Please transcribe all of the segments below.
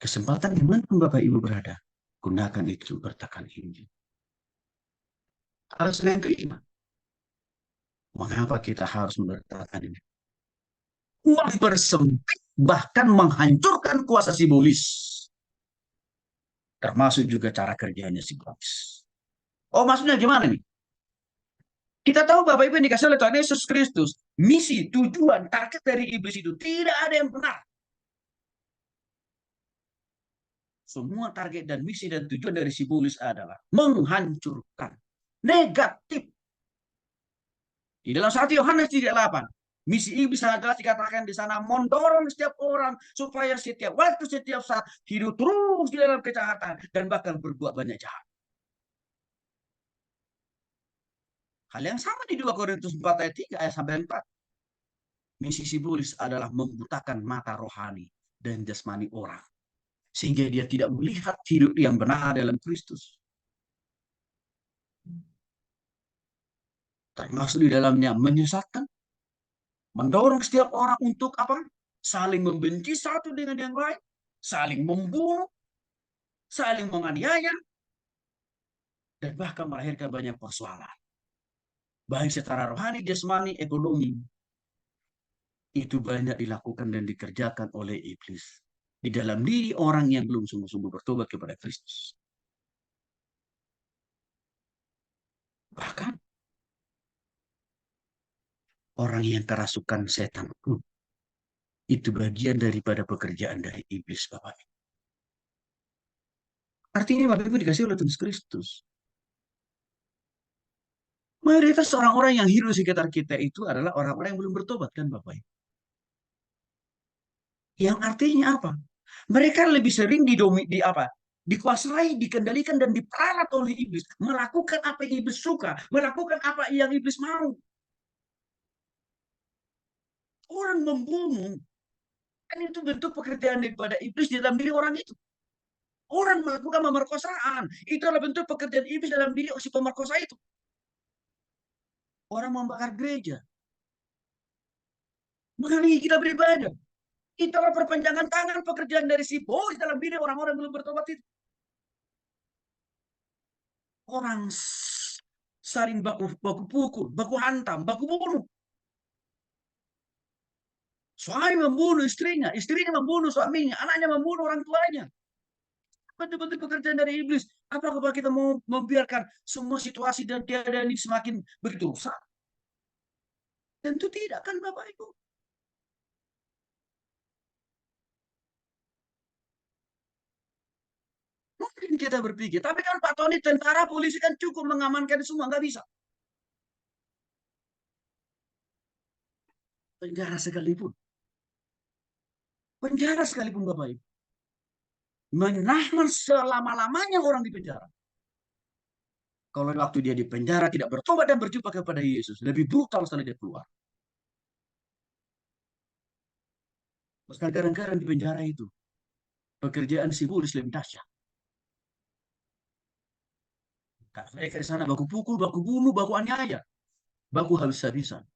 Kesempatan di mana Bapak Ibu berada, gunakan itu bertakan Injil. Alasan yang kelima, mengapa kita harus bertakan Injil? Mempersempit bahkan menghancurkan kuasa simbolis, termasuk juga cara kerjanya simbolis. Oh, maksudnya gimana nih? Kita tahu Bapak Ibu yang dikasih oleh Tuhan Yesus Kristus, misi, tujuan, target dari iblis itu tidak ada yang benar. Semua target dan misi dan tujuan dari simbolis adalah menghancurkan, negatif. Di dalam 1 Yohanes 3:8, misi iblis adalah dikatakan di sana mendorong setiap orang supaya setiap waktu, setiap saat hidup terus di dalam kejahatan dan bahkan berbuat banyak jahat. Hal yang sama di 2 Korintus 4 ayat 3 ayat sampai 4. Misi simbolis adalah membutakan mata rohani dan jasmani orang, sehingga dia tidak melihat hidup yang benar dalam Kristus. Termasuk di dalamnya menyesatkan, mendorong setiap orang untuk apa? Saling membenci satu dengan yang lain, saling membunuh, saling menganiaya, dan bahkan melahirkan banyak persoalan. Baik secara rohani, jasmani, ekonomi. Itu banyak dilakukan dan dikerjakan oleh iblis di dalam diri orang yang belum sungguh-sungguh bertobat kepada Kristus. Bahkan orang yang kerasukan setan pun itu bagian daripada pekerjaan dari iblis, Bapak. Artinya Bapak Ibu dikasih oleh Tuhan Kristus. Mayoritas orang-orang yang hidup di sekitar kita itu adalah orang-orang yang belum bertobat, kan Bapak Ibu? Yang artinya apa? Mereka lebih sering di apa? Dikuasai, dikendalikan dan diperalat oleh iblis, melakukan apa yang iblis suka, melakukan apa yang iblis mau. Orang membunuh, kan itu bentuk pekerjaan daripada iblis di dalam diri orang itu. Orang melakukan pemerkosaan, itu adalah bentuk pekerjaan iblis dalam diri si pemerkosa itu. Orang membakar gereja, menghalangi kita beribadah. Itu adalah perpanjangan tangan pekerjaan dari si bos dalam diri orang-orang belum bertobat itu. Orang saling baku pukul, baku hantam, baku bunuh. Suami membunuh istrinya, istrinya membunuh suaminya, anaknya membunuh orang tuanya. Betul-betul pekerjaan dari iblis. Apakah kita mau membiarkan semua situasi dan keadaan ini semakin berdosa? Tentu tidak kan Bapak Ibu. Mungkin kita berpikir, tapi kan Pak Tony tentara polisi kan cukup mengamankan semua, nggak bisa. Penjara sekalipun. Penjara sekalipun Bapak Ibu. Menahan selama-lamanya orang di penjara. Kalau waktu dia di penjara tidak bertobat dan berjumpa kepada Yesus, lebih brutal setelah dia keluar. Bahkan kadang-kadang di penjara itu, pekerjaan simbolis lebih dahsyat. Mereka di sana baku pukul, baku bunuh, baku aniaya, baku habis-habisan.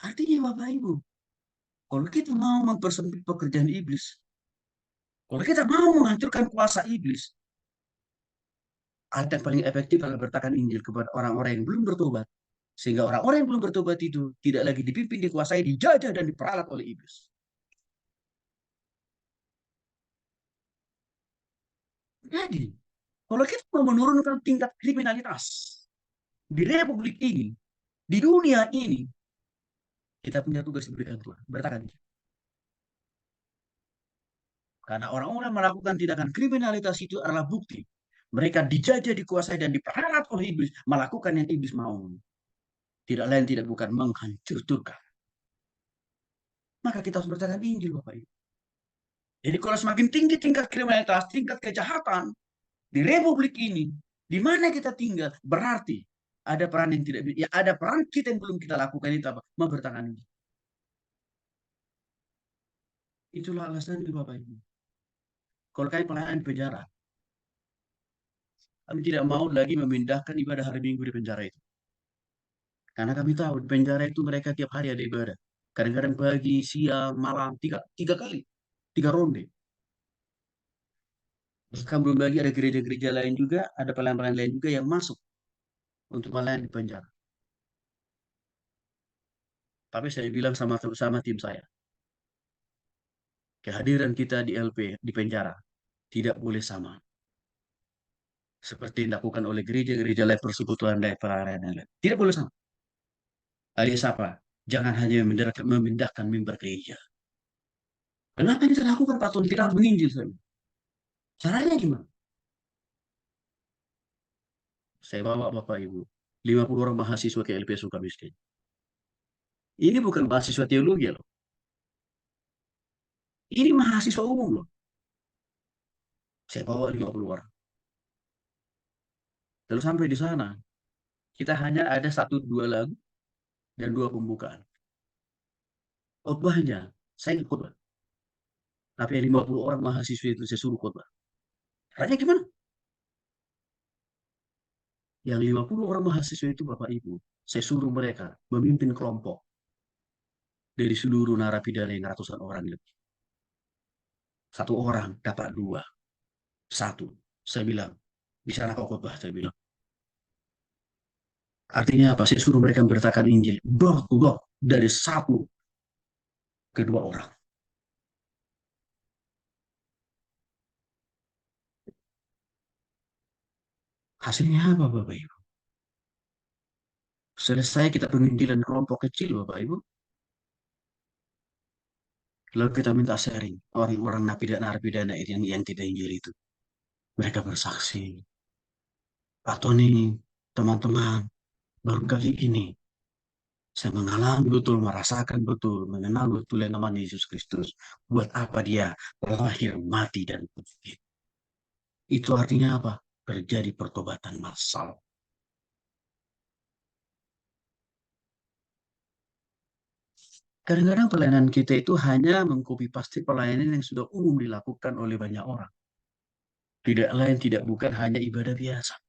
Artinya Bapak Ibu, kalau kita mau mempersempit pekerjaan iblis, kalau kita mau menghancurkan kuasa iblis, alat yang paling efektif adalah bertakan Injil kepada orang-orang yang belum bertobat. Sehingga orang-orang yang belum bertobat itu tidak lagi dipimpin, dikuasai, dijajah, dan diperalat oleh iblis. Jadi, kalau kita mau menurunkan tingkat kriminalitas di republik ini, di dunia ini, kita punya tugas diberikan Tuhan. Bertakan. Karena orang-orang melakukan tindakan kriminalitas itu adalah bukti. Mereka dijajah, dikuasai, dan diperalat oleh iblis. Melakukan yang iblis mau. Tidak lain, tidak bukan menghancurkan. Maka kita harus bertahan Injil, Bapak Ibu. Jadi kalau semakin tinggi tingkat kriminalitas, tingkat kejahatan di republik ini, di mana kita tinggal, berarti ada peran yang tidak, ya ada peran kita yang belum kita lakukan itu apa? Membertahan Injil. Itulah alasan itu Bapak Ibu. Kalau kami pelayanan di penjara, kami tidak mau lagi memindahkan ibadah hari Minggu di penjara itu. Karena kami tahu di penjara itu mereka tiap hari ada ibadah. Kadang-kadang pagi, siang, malam, tiga kali, 3 ronde. Bahkan belum lagi ada gereja-gereja lain juga, ada pelayan-pelayan lain juga yang masuk untuk melayani di penjara. Tapi saya bilang sama tim saya, kehadiran kita di LP, di penjara, tidak boleh sama. Seperti yang dilakukan oleh gereja-gereja lain, persekutuan lain, pelayanan lain. Tidak boleh sama. Alias apa? Jangan hanya memindahkan mimbar gereja. Kenapa ini dilakukan Pak Tun? Tidak menginjil saya. Caranya gimana? Saya bawa Bapak Ibu. 50 orang mahasiswa ke LP Sukamiskin. Ini bukan mahasiswa teologi loh. Ini mahasiswa umum loh. Saya bawa 50 orang. Lalu sampai di sana, kita hanya ada 1 2 lagu dan 2 pembukaan. Khotbahnya, saya ikut khotbah. Tapi 50 orang mahasiswa itu saya suruh khotbah. Caranya gimana? Yang 50 orang mahasiswa itu Bapak Ibu, saya suruh mereka memimpin kelompok dari seluruh narapidana yang ratusan orang lebih. 1 orang dapat 2. 1. Saya bilang, di sana kau khotbah, saya bilang. Artinya apa? Saya suruh mereka memberitakan Injil. Door to door. Dari 1 ke 2 orang. Hasilnya apa Bapak Ibu? Selesai kita penginjilan kelompok kecil Bapak Ibu. Lalu kita minta sharing. Orang-orang narapidana yang kita injil itu. Mereka bersaksi. Pak Tony, teman-teman, baru kali ini saya mengalami betul, merasakan betul, mengenal betul yang namanya Yesus Kristus. Buat apa dia lahir, mati, dan bangkit. Itu artinya apa? Terjadi pertobatan massal. Kadang-kadang pelayanan kita itu hanya mengcopy paste pelayanan yang sudah umum dilakukan oleh banyak orang. Tidak lain, tidak bukan hanya ibadah biasa.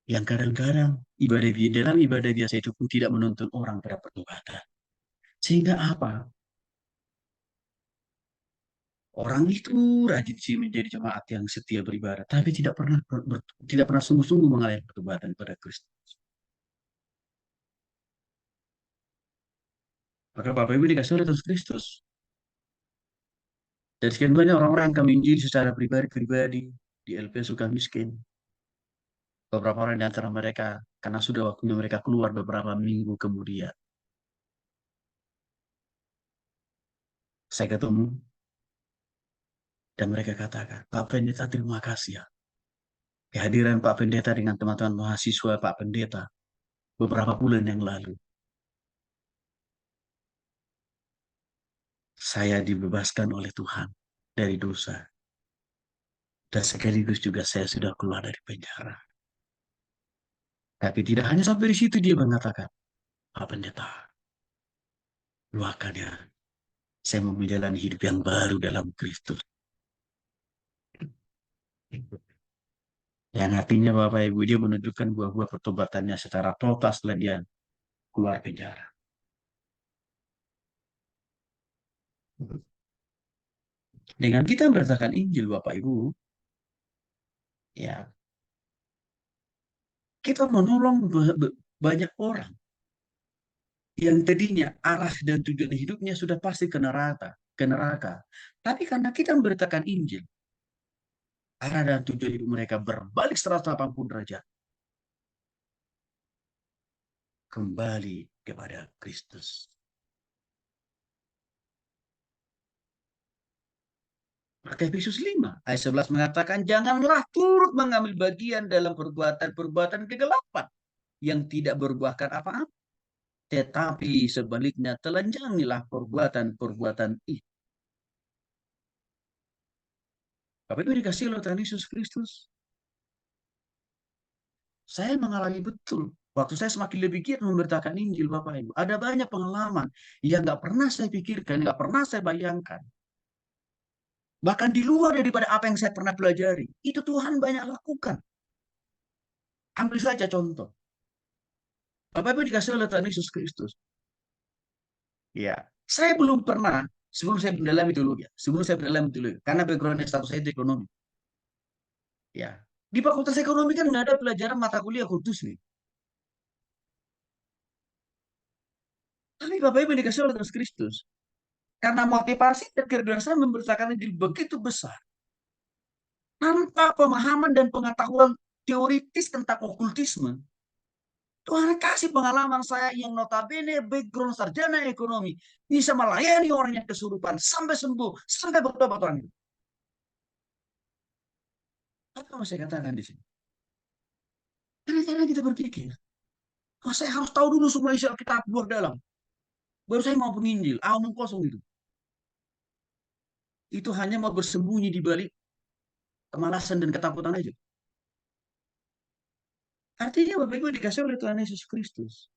Yang kadang-kadang dalam ibadah biasa itu pun tidak menuntun orang pada pertobatan. Sehingga apa? Orang itu rajin sih menjadi jemaat yang setia beribadah, tapi tidak pernah sungguh-sungguh mengalami pertobatan pada Kristus. Maka Bapak Ibu dikasih oleh Yesus Kristus. Dan sekian banyak orang-orang yang kami injil secara pribadi di LP Sukamiskin. Beberapa orang di antara mereka, karena sudah waktunya mereka keluar beberapa minggu kemudian. Saya ketemu, dan mereka katakan, Pak Pendeta terima kasih ya. Kehadiran Pak Pendeta dengan teman-teman mahasiswa Pak Pendeta beberapa bulan yang lalu. Saya dibebaskan oleh Tuhan dari dosa. Dan sekaligus juga saya sudah keluar dari penjara. Tapi tidak hanya sampai di situ dia mengatakan, Pak Pendeta, doakan ya, saya mau menjalani hidup yang baru dalam Kristus. Yang artinya Bapak Ibu dia menunjukkan buah-buah pertobatannya secara total setelah dia keluar penjara. Dengan kita memberitakan Injil Bapak Ibu, ya kita menolong banyak orang yang tadinya arah dan tujuan hidupnya sudah pasti ke neraka. Tapi karena kita memberitakan Injil, arah dan tujuan hidup mereka berbalik 180 derajat kembali kepada Kristus. Maka Efesus 5 ayat 11 mengatakan, janganlah turut mengambil bagian dalam perbuatan-perbuatan kegelapan yang tidak berbuahkan apa-apa. Tetapi sebaliknya telanjangilah perbuatan-perbuatan itu. Bapak Ibu dikasih oleh Tuhan Yesus Kristus. Saya mengalami betul. Waktu saya semakin lebih giat memberitakan Injil Bapak Ibu. Ada banyak pengalaman yang nggak pernah saya pikirkan, nggak pernah saya bayangkan. Bahkan di luar daripada apa yang saya pernah pelajari. Itu Tuhan banyak lakukan. Ambil saja contoh. Bapak Ibu dikasih oleh Tuhan Yesus Kristus. Ya, saya belum pernah sebelum saya mendalami teologi, sebelum saya mendalami teologi, karena background status saya itu ekonomi. Ya, di Fakultas Ekonomi kan nggak ada pelajaran mata kuliah khusus nih. Tapi Bapak Ibu dikasih oleh Yesus Kristus. Karena motivasi dan kerinduan saya memberitakan Injil begitu besar. Tanpa pemahaman dan pengetahuan teoritis tentang okultisme, Tuhan kasih pengalaman saya yang notabene background sarjana ekonomi bisa melayani orang yang kesurupan sampai sembuh, sampai bertobat orang itu. Apa yang saya katakan di sini? Kadang-kadang kita berpikir, oh, saya harus tahu dulu semua isi Alkitab luar dalam. Baru saya mau penginjil, omong kosong itu. Itu hanya mau bersembunyi di balik kemalasan dan ketakutan aja. Artinya Bapak Ibu dikasih oleh Tuhan Yesus Kristus.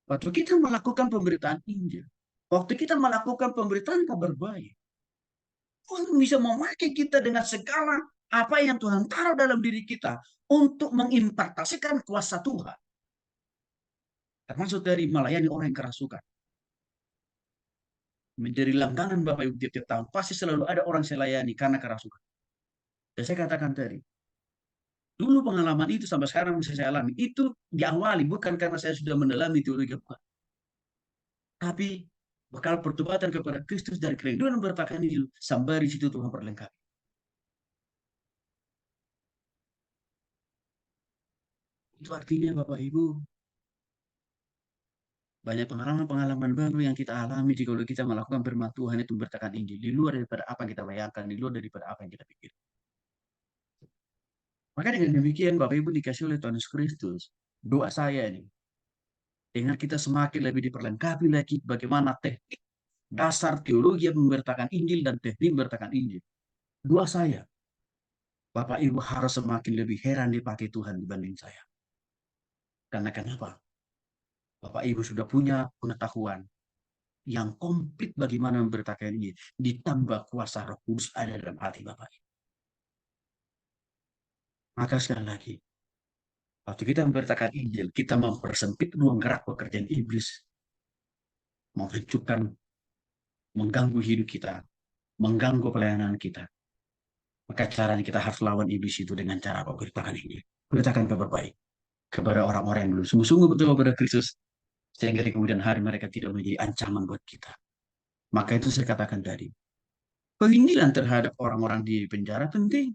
Waktu kita melakukan pemberitaan Injil, waktu kita melakukan pemberitaan kabar baik, Tuhan bisa memakai kita dengan segala apa yang Tuhan taruh dalam diri kita untuk mengimpartasikan kuasa Tuhan. Termasuk dari melayani orang yang kerasukan. Menjadi langganan Bapak Ibu tiap-tiap tahun. Pasti selalu ada orang saya layani karena kerasukan. Dan saya katakan tadi, dulu pengalaman itu sampai sekarang masih saya alami. Itu diawali bukan karena saya sudah mendalami teologi Tuhan. Tapi bakal pertobatan kepada Kristus dari kerinduan bertakan itu. Sampai di situ Tuhan perlengkapi. Itu artinya Bapak Ibu, banyak pengalaman-pengalaman baru yang kita alami kalau kita melakukan firman Tuhan itu bertakan Injil. Di luar daripada apa yang kita bayangkan, di luar daripada apa yang kita pikir. Maka dengan demikian Bapak Ibu dikasih oleh Tuhan Yesus Kristus. Doa saya ini, dengan kita semakin lebih diperlengkapi lagi bagaimana teknik dasar teologi yang memberitakan Injil dan teknik memberitakan Injil. Doa saya, Bapak Ibu harus semakin lebih heran dipakai Tuhan dibanding saya. Karena kenapa? Bapak Ibu sudah punya pengetahuan yang komplit bagaimana memberitakan Injil. Ditambah kuasa Roh Kudus ada dalam hati Bapak Ibu. Maka sekali lagi, waktu kita memberitakan Injil, kita mempersempit ruang gerak pekerjaan iblis, menghancurkan, mengganggu hidup kita, mengganggu pelayanan kita. Maka caranya kita harus lawan iblis itu dengan cara memberitakan Injil. Beritakan kabar baik kepada orang-orang yang belum sungguh-sungguh betul kepada Kristus, sehingga di kemudian hari mereka tidak menjadi ancaman buat kita. Maka itu saya katakan tadi, penginjilan terhadap orang-orang di penjara penting.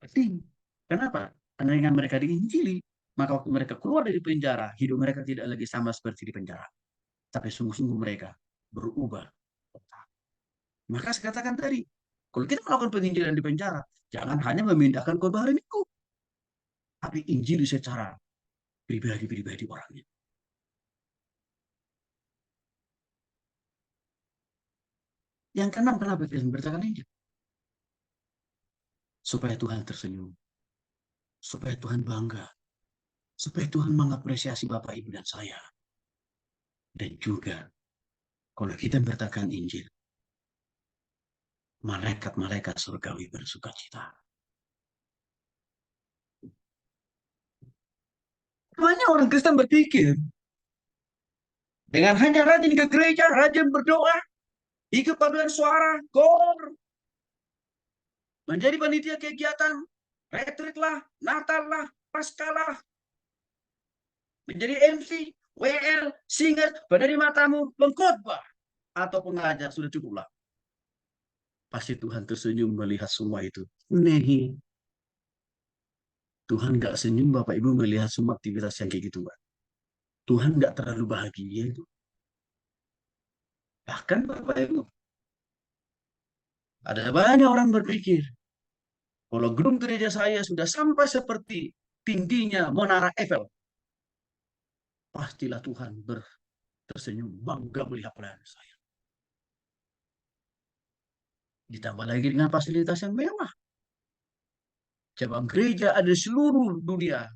Penting. Kenapa? Karena dengan mereka diinjili, maka waktu mereka keluar dari penjara, hidup mereka tidak lagi sama seperti di penjara. Tapi sungguh-sungguh mereka berubah. Maka saya katakan tadi, kalau kita melakukan penginjilan di penjara, jangan hanya memindahkan khotbah hari Minggu, tapi injili secara pribadi-pribadi orangnya. Yang keenam, kenapa kita memberitakan Injil? Supaya Tuhan tersenyum, supaya Tuhan bangga, supaya Tuhan mengapresiasi Bapak, Ibu, dan saya. Dan juga, kalau kita memberitakan Injil, malaikat-malaikat surgawi bersuka cita. Banyak orang Kristen berpikir, dengan hanya rajin ke gereja, rajin berdoa, ikut paduan suara, kor, menjadi panitia kegiatan, retreat lah, Natal lah, Paskah lah, menjadi MC, WL, singer, penerima tamu, pengkhotbah, atau pengajar, sudah cukuplah. Pasti Tuhan tersenyum melihat semua itu. Nehi. Tuhan nggak senyum Bapak Ibu melihat semua aktivitas yang kayak gitu, Pak. Tuhan nggak terlalu bahagia itu. Bahkan Bapak Ibu, ada banyak orang berpikir, kalau gedung gereja saya sudah sampai seperti tingginya Menara Eiffel, pastilah Tuhan tersenyum bangga melihat pelayanan saya. Ditambah lagi dengan fasilitas yang mewah. Cabang gereja ada di seluruh dunia.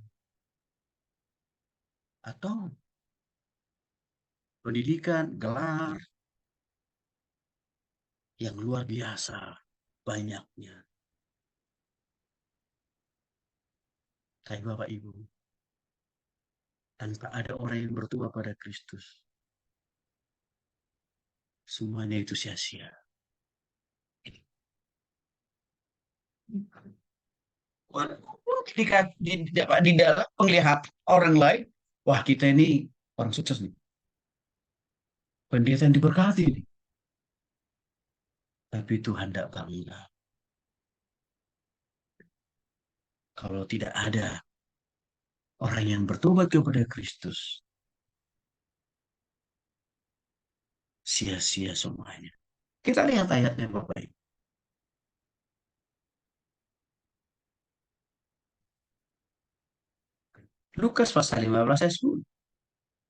Atau pendidikan, gelar yang luar biasa banyaknya. Tapi Bapak Ibu, tanpa ada orang yang bertobat pada Kristus, semuanya itu sia-sia. Ketika di dalam penglihatan orang lain, wah kita ini orang sukses nih, pendeta yang diberkati nih. Tapi Tuhan tidak bangga kalau tidak ada orang yang bertobat kepada Kristus, sia-sia semuanya. Kita lihat ayatnya Bapak Ibu. Lukas pasal 15 ayat 10.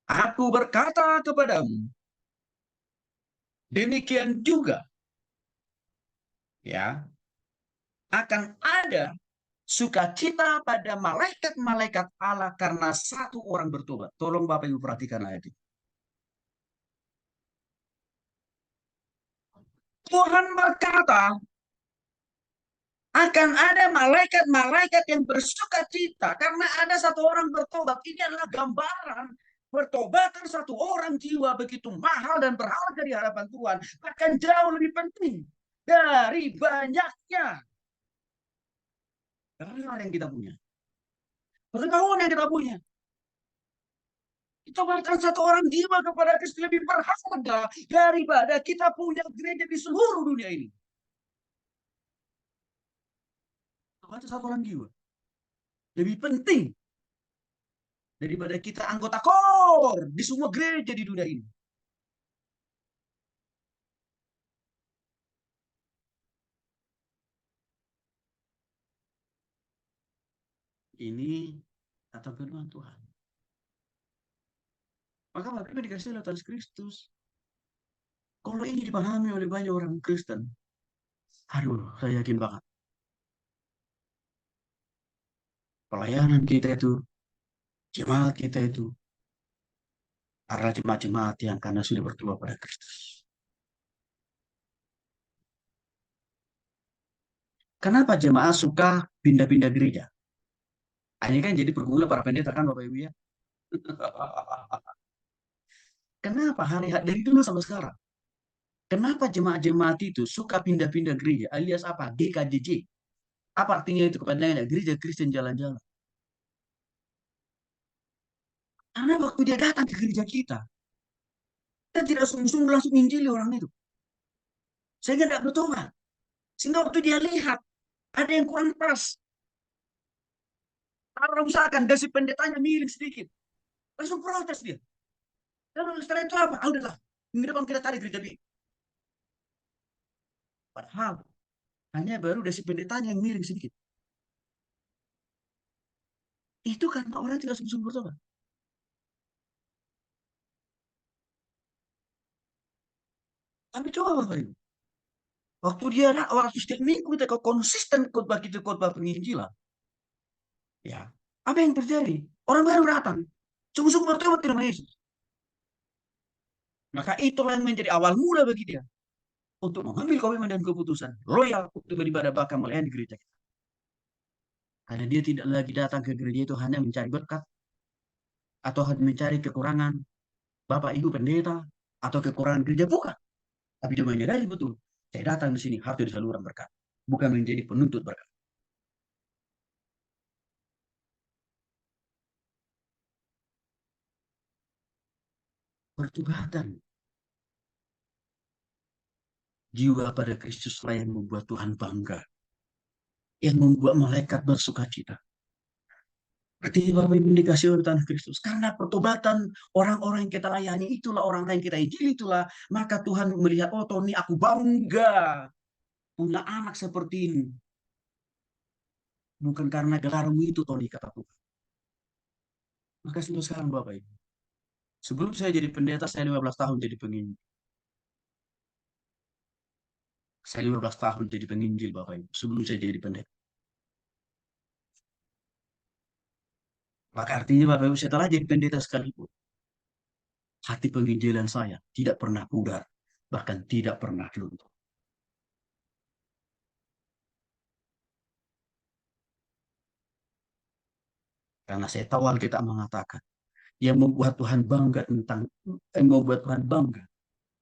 Aku berkata kepadamu, demikian juga ya akan ada sukacita pada malaikat-malaikat Allah karena satu orang bertobat. Tolong Bapak Ibu perhatikan ayat ini. Tuhan berkata, akan ada malaikat-malaikat yang bersuka cita karena ada satu orang bertobat. Ini adalah gambaran pertobatan satu orang jiwa begitu mahal dan berharga di hadapan Tuhan. Bahkan jauh lebih penting dari banyaknya gelar yang kita punya, pengetahuan yang kita punya. Itu bahkan satu orang jiwa kepada Kristus lebih berharga daripada kita punya gereja di seluruh dunia ini. Itu satu orang jiwa lebih penting daripada kita anggota kor di semua gereja di dunia ini. Ini kata firman Tuhan. Maka Bapak dikasih oleh Tuhan Kristus. Kalau ini dipahami oleh banyak orang Kristen, aduh, saya yakin banget. Pelayanan kita itu, jemaat kita itu, adalah jemaat-jemaat yang karena sudah bertobat pada Kristus. Kenapa jemaat suka pindah-pindah gereja? Ini kan jadi pergumulan para pendeta kan Bapak Ibu ya. Kenapa hari-hari dari dulu sampai sekarang? Kenapa jemaat-jemaat itu suka pindah-pindah gereja alias apa? GKJJ. Apa artinya itu kepanjangannya? Gereja Kristen Jalan-Jalan. Karena waktu dia datang ke gereja kita tidak sungguh-sungguh langsung injili orang itu. Sehingga tidak bertobat. Sehingga waktu dia lihat ada yang kurang pas. Kalau misalkan dasi pendetanya miring sedikit, langsung protes dia. Lalu setelah itu apa? Ah, udahlah, minggu depan kita cari gereja B. Padahal hanya baru dasi pendetanya yang miring sedikit. Itu karena orang tidak sungguh-sungguh bertobat. Tapi coba Bapak Ibu, waktu setiap minggu kita konsisten khotbah kita khotbah penginjilan, ya apa yang terjadi? Orang baru datang, sungguh-sungguh bertobat ke nama Yesus. Maka itulah yang menjadi awal mula bagi dia untuk mengambil komitmen dan keputusan loyal untuk beribadah bahkan melayani gereja kita. Karena dia tidak lagi datang ke gereja itu hanya mencari berkat atau hanya mencari kekurangan Bapak Ibu pendeta atau kekurangan gereja, bukan. Tapi dia menyadari betul, saya datang di sini harus jadi saluran berkat, bukan menjadi penuntut berkat. Pertobatan jiwa pada Kristuslah yang membuat Tuhan bangga, yang membuat malaikat bersuka cita. Berarti Bapak Ibu dikasih oleh Tuhan Kristus. Karena pertobatan orang-orang yang kita layani itulah, orang-orang yang kita injili itulah, maka Tuhan melihat, oh Tony aku bangga punya anak seperti ini. Bukan karena gelarmu itu Tony, kata Tuhan. Maka sampai sekarang Bapak Ibu. Sebelum saya jadi pendeta, saya 15 tahun jadi penginjil. Saya 15 tahun jadi penginjil Bapak Ibu. Sebelum saya jadi pendeta. Maka artinya Bapak Ibu setelah jadi pendeta sekalipun, hati penginjilan saya tidak pernah pudar. Bahkan tidak pernah luntur. Karena saya tahu Alkitab mengatakan, yang membuat Tuhan bangga yang membuat Tuhan bangga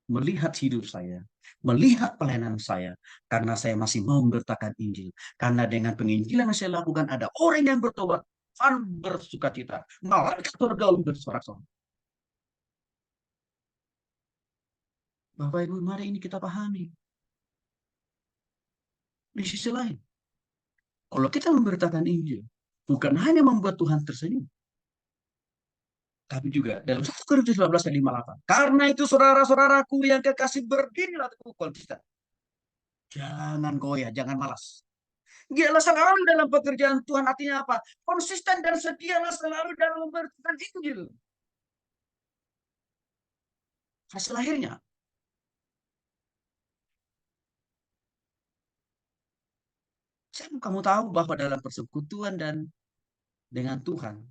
melihat hidup saya, melihat pelayanan saya, karena saya masih mau memberitakan Injil. Karena dengan penginjilan yang saya lakukan, ada orang yang bertobat, bersuka cita, malaikat bergaul bersorak-sorai. Bapak Ibu, mari ini kita pahami. Di sisi lain, kalau kita memberitakan Injil, bukan hanya membuat Tuhan tersenyum, tapi juga dalam 1 Korintus 15 ayat 58. Karena itu saudara-saudaraku yang kekasih, berdirilah teguh konsisten. Jangan goyah, jangan malas. Dialah selalu dalam pekerjaan Tuhan, artinya apa? Konsisten dan setialah selalu dalam memberitakan Injil. Hasil akhirnya, kamu tahu bahwa dalam persekutuan dan dengan Tuhan,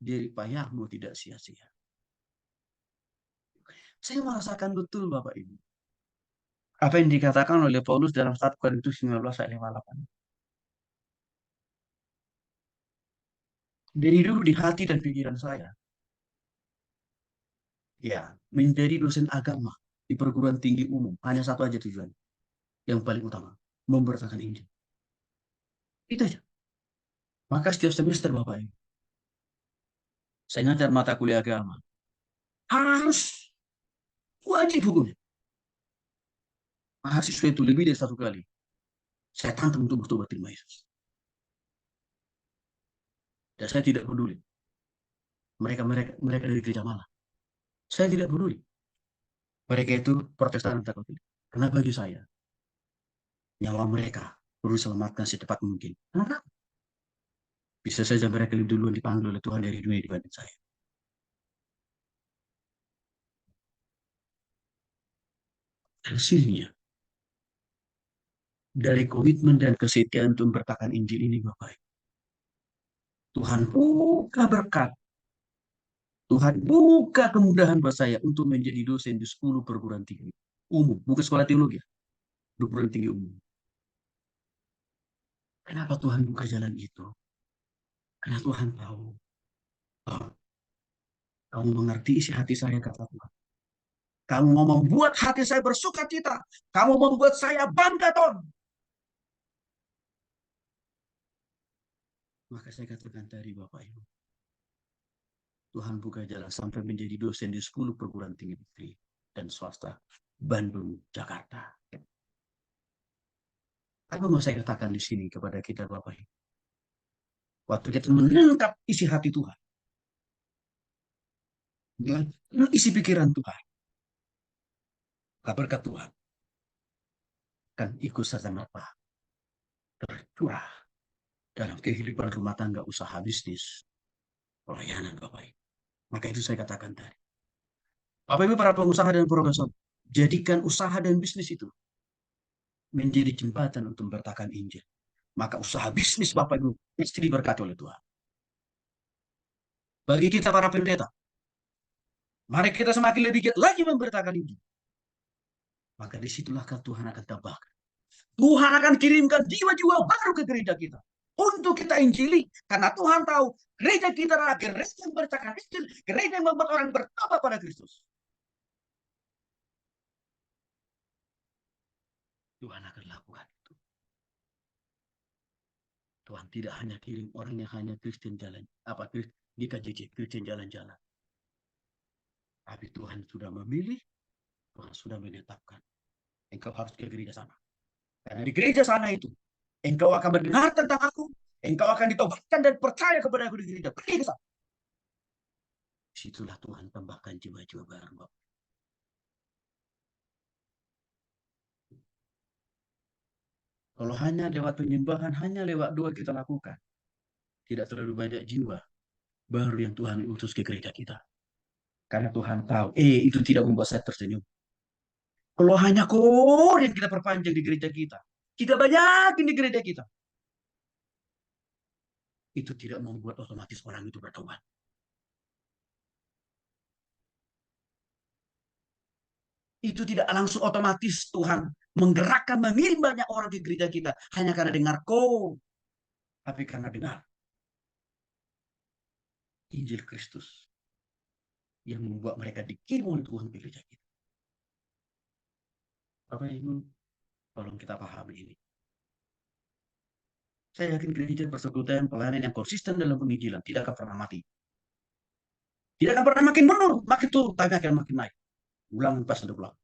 diri payahmu tidak sia-sia. Saya merasakan betul Bapak Ibu, apa yang dikatakan oleh Paulus dalam 1 Korintus 15 ayat 58. Dari dulu di hati dan pikiran saya, ya, menjadi dosen agama di perguruan tinggi umum, hanya satu aja tujuan, yang paling utama, memberitakan Injil. Itu aja. Maka setiap semester Bapak Ibu, saya ngajar mata kuliah agama. Harus wajib hukumnya. Mahasiswa itu lebih dari satu kali. Saya tantang untuk bertobat terima Yesus. Dan saya tidak peduli. Mereka dari gereja mana. Saya tidak peduli. Mereka itu Protestan atau Katolik. Karena bagi saya, nyawa mereka perlu diselamatkan secepat mungkin. Kenapa? Bisa saja mereka lebih duluan dipanggil oleh Tuhan dari dunia dibanding saya. Hasilnya, dari komitmen dan kesetiaan untuk memberitakan Injil ini, Bapak Ibu, Tuhan buka berkat. Tuhan buka kemudahan buat saya untuk menjadi dosen di 10 perguruan tinggi umum, bukan sekolah teologi, perguruan tinggi umum. Kenapa Tuhan buka jalan itu? Karena Tuhan tahu, oh, kamu mengerti isi hati saya, kata Tuhan. Kamu mau membuat hati saya bersuka cita. Kamu membuat saya bangga, Ton. Maka saya katakan tadi, Bapak Ibu, Tuhan buka jalan sampai menjadi dosen di 10 perguruan tinggi negeri dan swasta, Bandung, Jakarta. Apa mau saya katakan di sini kepada kita, Bapak Ibu? Waktu kita menangkap isi hati Tuhan, isi pikiran Tuhan, berkat Tuhan akan ikut serta merta tercurah dalam kehidupan rumah tangga, usaha, bisnis, pelayanan, Bapak Ibu. Maka itu saya katakan tadi. Bapak Ibu para pengusaha dan profesor, jadikan usaha dan bisnis itu menjadi jembatan untuk memberitakan Injil. Maka usaha bisnis Bapak Ibu pasti diberkati oleh Tuhan. Bagi kita para pendeta, mari kita semakin lebih giat lagi memberitakan Injil. Maka disitulah Tuhan akan tambahkan. Tuhan akan kirimkan jiwa-jiwa baru ke gereja kita. Untuk kita injili. Karena Tuhan tahu gereja kita adalah gereja yang memberitakan Injil. Gereja yang membuat orang bertobat pada Kristus. Tuhan akan lakukan itu. Tuhan tidak hanya kirim orang yang hanya Kristen jalan, di KJJ, Kristen jalan-jalan. Tapi Tuhan sudah memilih, Tuhan sudah menetapkan. Engkau harus ke gereja sana. Karena di gereja sana itu, engkau akan mendengar tentang aku, engkau akan ditobatkan dan percaya kepada aku di gereja. Pergi ke sana. Disitulah Tuhan tambahkan jiwa-jiwa baru. Kalau hanya lewat penyembahan, hanya lewat doa kita lakukan. Tidak terlalu banyak jiwa baru yang Tuhan utus ke gereja kita. Karena Tuhan tahu, itu tidak membuat saya tersenyum. Kalau hanya kor yang kita perpanjang di gereja kita, kita banyakin di gereja kita, itu tidak membuat otomatis orang itu bertobat. Itu tidak langsung otomatis Tuhan menggerakkan, mengirim banyak orang ke gereja kita hanya karena dengar kor, tapi karena dengar. Injil Kristus yang membuat mereka dikirim oleh Tuhan ke gereja kita. Bapak Ibu, tolong kita pahami ini. Saya yakin gereja persekutuan pelayanan yang konsisten dalam penginjilan tidak akan pernah mati. Tidak akan pernah makin menurun, makin turun, tapi akan makin naik. Ulang pas untuk ulang.